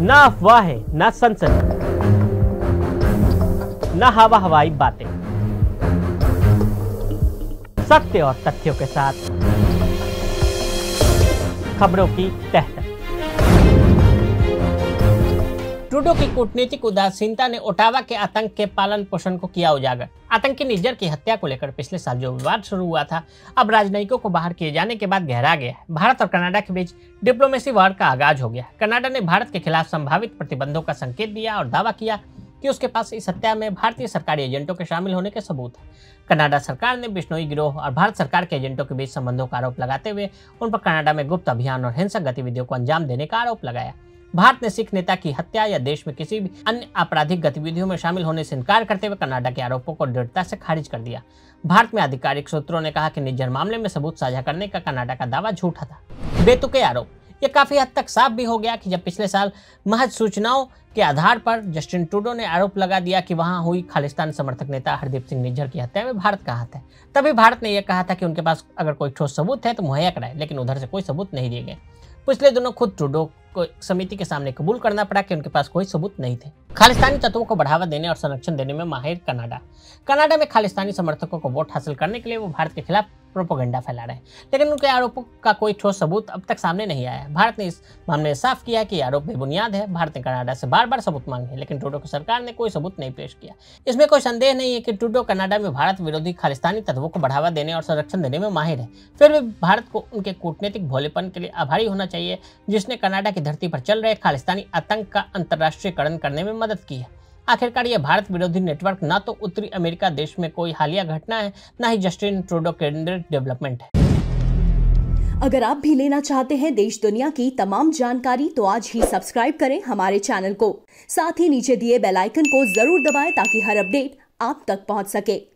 ना अफवाहें, ना सनसनी, ना हवा हवाई बातें, सत्य और तथ्यों के साथ खबरों की तह तक। ट्रूडो की कूटनीतिक उदासीनता ने ओटावा के आतंक के पालन पोषण को किया उजागर। आतंकी निज्जर की हत्या को लेकर पिछले साल जो विवाद शुरू हुआ था, अब राजनयिकों को बाहर किए जाने के बाद गहरा गया है। भारत और कनाडा के बीच डिप्लोमेसी वार का आगाज हो गया। कनाडा ने भारत के खिलाफ संभावित प्रतिबंधों का संकेत दिया और दावा किया कि उसके पास इस हत्या में भारतीय सरकारी एजेंटों के शामिल होने के सबूत हैं। कनाडा सरकार ने बिश्नोई गिरोह और भारत सरकार के एजेंटों के बीच संबंधों का आरोप लगाते हुए उन पर कनाडा में गुप्त अभियान और हिंसक गतिविधियों को अंजाम देने का आरोप लगाया। भारत ने सिख नेता की हत्या या देश में किसी भी अन्य आपराधिक गतिविधियों में शामिल होने से इनकार करते हुए कनाडा के आरोपों को दृढ़ता से खारिज कर दिया। भारत में आधिकारिक सूत्रों ने कहा कि निज्जर मामले में सबूत साझा करने का कनाडा का दावा झूठा था। बेतुके आरोप। यह काफी हद तक साफ भी हो गया कि जब पिछले साल महज सूचनाओं के आधार पर जस्टिन ट्रूडो ने आरोप लगा दिया कि वहां हुई खालिस्तान समर्थक नेता हरदीप सिंह निज्जर की हत्या में भारत का हाथ है, तभी भारत ने यह कहा था कि उनके पास अगर कोई ठोस सबूत है तो मुहैया कराए, लेकिन उधर से कोई सबूत नहीं दिए गए। पिछले दिनों खुद ट्रूडो को समिति के सामने कबूल करना पड़ा कि उनके पास कोई सबूत नहीं थे। खालिस्तानी तत्वों को बढ़ावा देने और संरक्षण देने में माहिर कनाडा में खालिस्तानी समर्थकों को वोट हासिल करने के लिए वो भारत के खिलाफ प्रोपेगेंडा फैला रहे हैं, लेकिन उनके आरोपों का कोई ठोस सबूत अब तक सामने नहीं आया है। भारत ने इस मामले में साफ किया कि आरोप बेबुनियाद है। भारत ने कनाडा से बार बार सबूत मांगे, लेकिन ट्रूडो की सरकार ने कोई सबूत नहीं पेश किया। इसमें कोई संदेह नहीं है कि ट्रूडो कनाडा में भारत विरोधी खालिस्तानी तत्वों को बढ़ावा देने और संरक्षण देने में माहिर है। फिर भी भारत को उनके कूटनीतिक भोलेपन के लिए आभारी होना चाहिए, जिसने कनाडा की धरती पर चल रहे खालिस्तानी आतंक का अंतर्राष्ट्रीयकरण करने में मदद की है। आखिरकार यह भारत विरोधी नेटवर्क न तो उत्तरी अमेरिका देश में कोई हालिया घटना है, न ही जस्टिन ट्रूडो केंद्रित डेवलपमेंट है। अगर आप भी लेना चाहते हैं देश दुनिया की तमाम जानकारी तो आज ही सब्सक्राइब करें हमारे चैनल को। साथ ही नीचे दिए बेल आइकन को जरूर दबाएं ताकि हर अपडेट आप तक पहुंच सके।